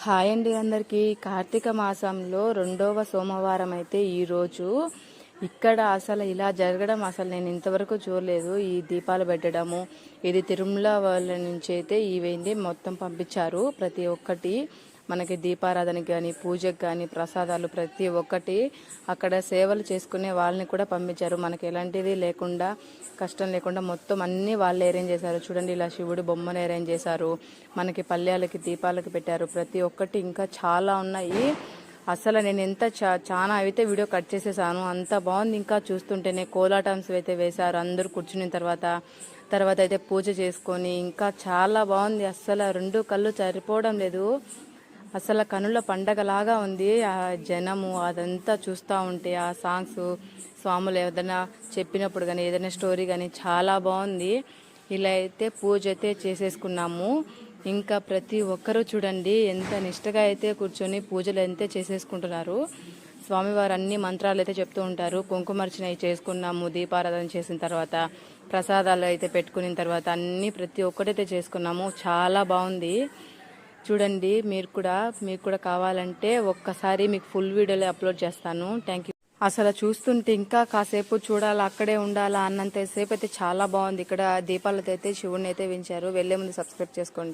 Hi అండి అందరికీ. కార్తీక మాసంలో రెండవ సోమవారం అయితే ఈరోజు ఇక్కడ అసలు ఇలా జరగడం అసలు నేను ఇంతవరకు చూడలేదు. ఈ దీపాలు పెట్టడము ఇది తిరుమల వాళ్ళ నుంచి అయితే ఇవేంటి మొత్తం పంపించారు. ప్రతి ఒక్కటి మనకి దీపారాధనకి కానీ పూజకి కానీ ప్రసాదాలు ప్రతి ఒక్కటి అక్కడ సేవలు చేసుకునే వాళ్ళని కూడా పంపించారు. మనకి ఎలాంటిది లేకుండా కష్టం లేకుండా మొత్తం అన్నీ వాళ్ళే అరేంజ్ చేశారు. చూడండి, ఇలా శివుడు బొమ్మను అరేంజ్ చేశారు. మనకి పల్లెలకి దీపాలకి పెట్టారు. ప్రతి ఒక్కటి ఇంకా చాలా ఉన్నాయి. అసలు నేను ఎంత చాలా అయితే వీడియో కట్ చేసేసాను. అంత బాగుంది. ఇంకా చూస్తుంటేనే కోలాటమ్స్ అయితే వేశారు. అందరూ కూర్చున్న తర్వాత అయితే పూజ చేసుకొని ఇంకా చాలా బాగుంది. అస్సలు రెండు కళ్ళు సరిపోవడం లేదు. అసలు కనుల పండగలాగా ఉంది. ఆ జనము అదంతా చూస్తూ ఉంటే ఆ సాంగ్స్ స్వాములు ఏదైనా చెప్పినప్పుడు కానీ ఏదైనా స్టోరీ కానీ చాలా బాగుంది. ఇలా అయితే పూజ అయితే చేసేసుకున్నాము. ఇంకా ప్రతి ఒక్కరూ చూడండి ఎంత నిష్టగా అయితే కూర్చొని పూజలు అయితే చేసేసుకుంటున్నారు. స్వామివారు అన్ని మంత్రాలు అయితే చెప్తూ ఉంటారు. కుంకుమార్చన చేసుకున్నాము. దీపారాధన చేసిన తర్వాత ప్రసాదాలు అయితే పెట్టుకున్న తర్వాత అన్నీ ప్రతి ఒక్కటైతే చేసుకున్నాము. చాలా బాగుంది. చూడండి, మీకు కూడా కావాలంటే ఒక్కసారి మీకు ఫుల్ వీడియోలో అప్లోడ్ చేస్తాను. Thank you. అసలు చూస్తుంటే ఇంకా కాసేపు చూడాలా, అక్కడే ఉండాలా అన్నంతసేపు అయితే చాలా బాగుంది. ఇక్కడ దీపాలతో అయితే శివుడిని అయితే వించారు. వెళ్లే ముందు సబ్స్క్రైబ్ చేసుకోండి.